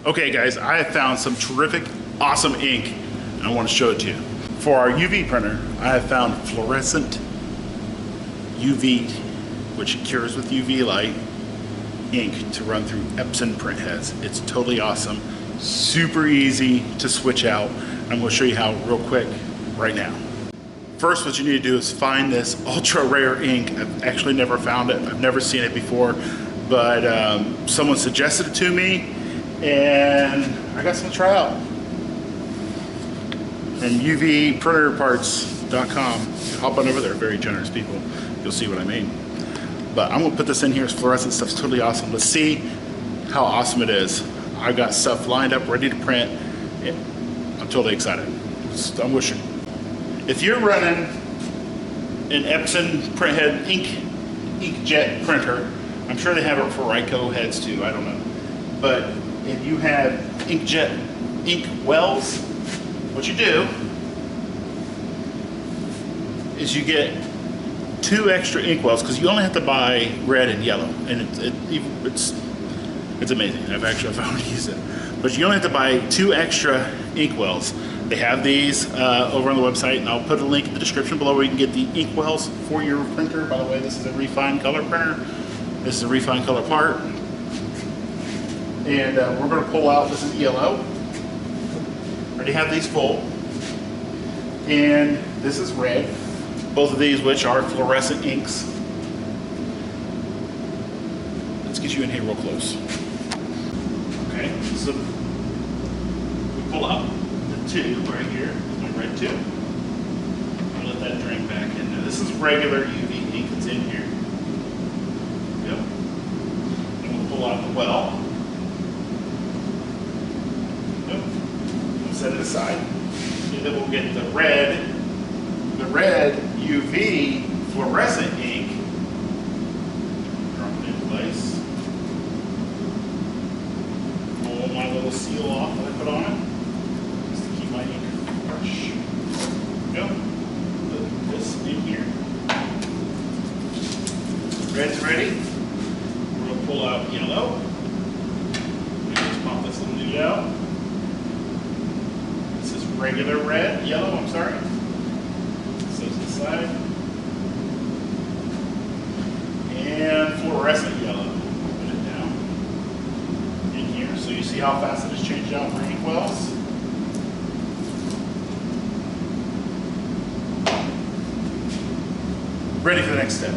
Okay guys, I have found some terrific, awesome ink, and I want to show it to you. For our UV printer, I have found fluorescent UV, which cures with UV light, ink to run through Epson print heads. It's totally awesome, super easy to switch out. I'm going to show you how real quick right now. First, what you need to do is find this ultra rare ink. I've actually never found it. I've never seen it before, but someone suggested it to me, and I got some to try out. And UVprinterparts.com, hop on over there, very generous people. You'll see what I mean. But I'm gonna put this in here as fluorescent stuff's totally awesome. Let's see how awesome it is. I've got stuff lined up, ready to print. I'm totally excited. I'm wishing. If you're running an Epson printhead inkjet printer, I'm sure they have it for Ryco heads too, I don't know. But if you have inkjet inkwells, what you do is you get 2 extra inkwells, because you only have to buy red and yellow, and it's amazing. I've found to use it. But you only have to buy 2 extra inkwells. They have these over on the website, and I'll put a link in the description below where you can get the inkwells for your printer. By the way, this is a refined color printer. This is a refined color part. And we're going to pull out, this is yellow. Already have these full. And this is red. Both of these, which are fluorescent inks. Let's get you in here real close. Okay, so we pull out the 2 right here, my red 2. I'll let that drain back in there. This is regular UV ink that's in here. Yep. And we'll pull out the well. Yep. We'll set it aside. And then we'll get the red UV fluorescent ink. Drop it in place. Pull my little seal off that I put on it, just to keep my ink fresh. Go. Put this in here. Red's ready. We're going to pull out yellow. Just pop this little dude out. This is regular red, yellow, I'm sorry. Side. And fluorescent yellow. Put it down in here. So you see how fast it has changed out for inkwells. Ready for the next step.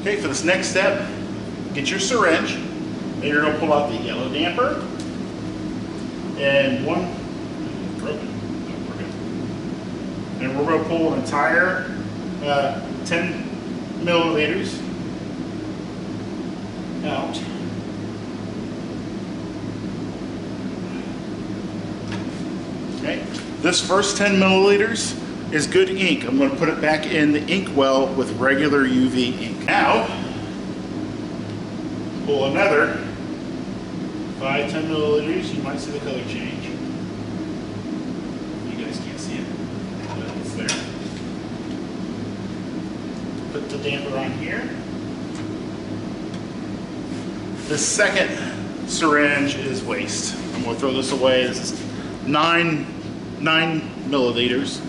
Okay, for this next step, get your syringe, and you're going to pull out the yellow damper. And one, broken. And we're going to pull an entire 10 milliliters out. Okay, this first 10 milliliters is good ink. I'm going to put it back in the inkwell with regular UV ink. Now, pull another 5-10 milliliters. You might see the color change. You guys can't see it, but it's there. Put the damper on here. The second syringe is waste. I'm going to throw this away. This is 9 milliliters.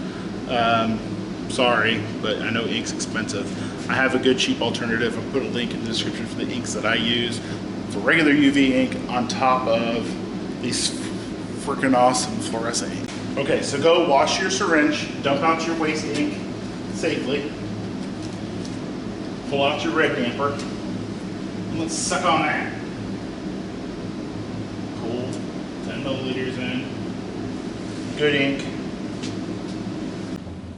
Sorry, but I know ink's expensive. I have a good cheap alternative. I'll put a link in the description for the inks that I use for regular UV ink on top of these freaking awesome fluorescent ink. Okay, so go wash your syringe, dump out your waste ink safely. Pull out your red damper, and let's suck on that. Cool. 10 milliliters in. Good ink.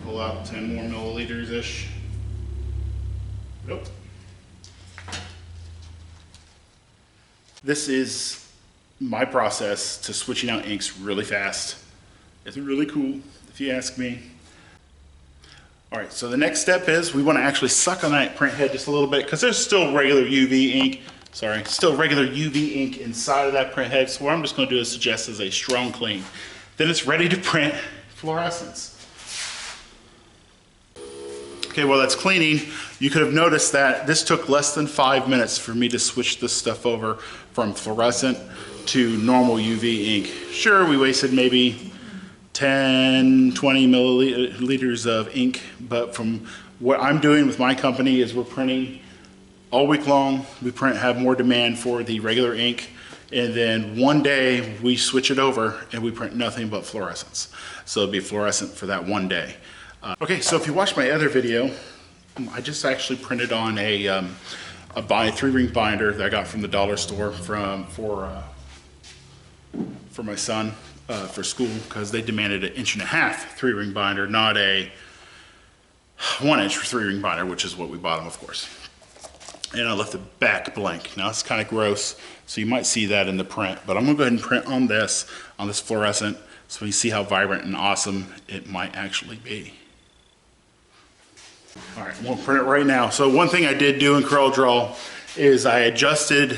Pull out 10 more milliliters-ish. Nope. This is my process to switching out inks really fast. It's really cool, if you ask me. All right, so the next step is we want to actually suck on that print head just a little bit, because there's still regular UV ink, still regular UV ink inside of that print head. So what I'm just going to do is suggest is a strong clean. Then it's ready to print fluorescence. Okay, while that's cleaning, you could have noticed that this took less than 5 minutes for me to switch this stuff over from fluorescent to normal UV ink. Sure, we wasted maybe 10, 20 milliliters of ink, but from what I'm doing with my company is we're printing all week long. We have more demand for the regular ink, and then one day we switch it over and we print nothing but fluorescence. So it'll be fluorescent for that one day. Okay, so if you watch my other video, I just actually printed on a 3-ring binder that I got from the dollar store for my son for school, because they demanded an 1.5-inch 3-ring binder, not a 1-inch 3-ring binder, which is what we bought them, of course. And I left the back blank. Now it's kind of gross, so you might see that in the print, but I'm gonna go ahead and print on this fluorescent, so you see how vibrant and awesome it might actually be. All right, we'll print it right now. So one thing I did do in CorelDRAW is I adjusted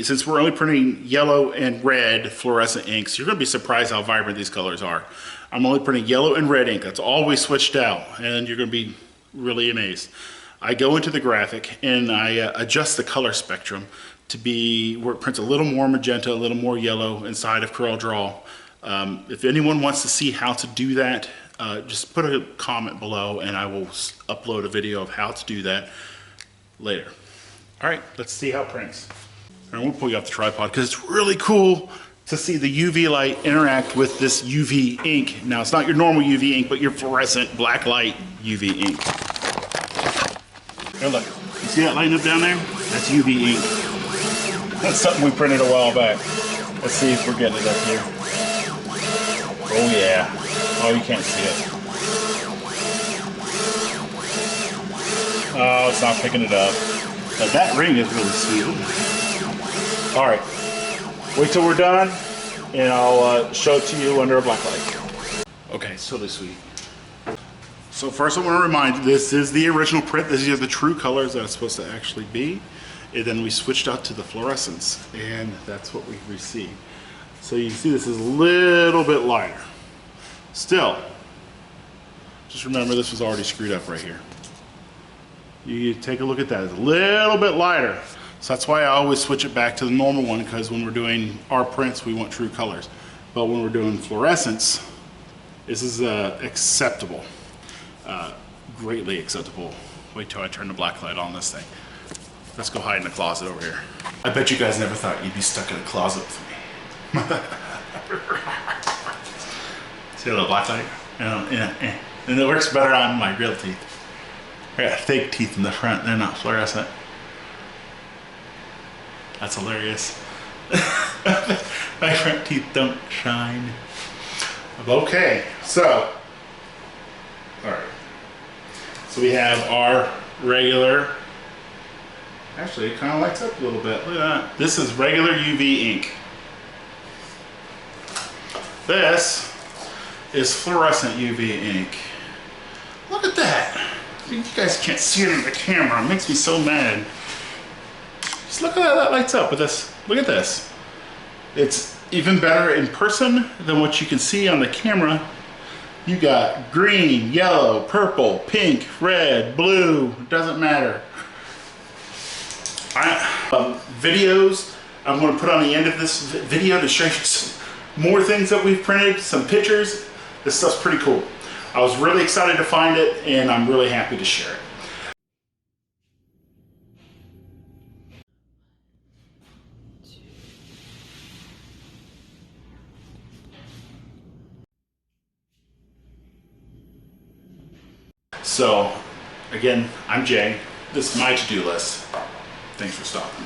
since we're only printing yellow and red fluorescent inks, you're gonna be surprised how vibrant these colors are. I'm only printing yellow and red ink. That's all we switched out, and you're gonna be really amazed. I go into the graphic and I adjust the color spectrum to be where it prints a little more magenta, a little more yellow inside of CorelDRAW. If anyone wants to see how to do that, just put a comment below and I will upload a video of how to do that later. All right, let's see how it prints. I won't pull you off the tripod because it's really cool to see the UV light interact with this UV ink. Now, it's not your normal UV ink, but your fluorescent black light UV ink. Here, look, you see that lighting up down there? That's UV ink. That's something we printed a while back. Let's see if we're getting it up here. Oh yeah. Oh, you can't see it. Oh, it's not picking it up. But that ring is really sweet. All right, wait till we're done and I'll show it to you under a black light. Okay, it's totally sweet. So first I want to remind you, this is the original print. These are the true colors that it's supposed to actually be. And then we switched out to the fluorescence, and that's what we received. So you can see this is a little bit lighter. Still, just remember this was already screwed up right here. You take a look at that, it's a little bit lighter. So that's why I always switch it back to the normal one, because when we're doing our prints, we want true colors. But when we're doing fluorescence, this is acceptable. Greatly acceptable. Wait till I turn the black light on this thing. Let's go hide in the closet over here. I bet you guys never thought you'd be stuck in a closet with me. See a little black light? Yeah. And it works better on my real teeth. I got fake teeth in the front, they're not fluorescent. That's hilarious. My front teeth don't shine. Okay, so, all right. So we have our regular, actually it kind of lights up a little bit, look at that. This is regular UV ink. This is fluorescent UV ink. Look at that. You guys can't see it in the camera, it makes me so mad. Just look at how that lights up with this. Look at this. It's even better in person than what you can see on the camera. You got green, yellow, purple, pink, red, blue, doesn't matter. Videos I'm going to put on the end of this video to show you some more things that we've printed, some pictures. This stuff's pretty cool. I was really excited to find it, and I'm really happy to share it. So, again, I'm Jay. This is my to-do list. Thanks for stopping.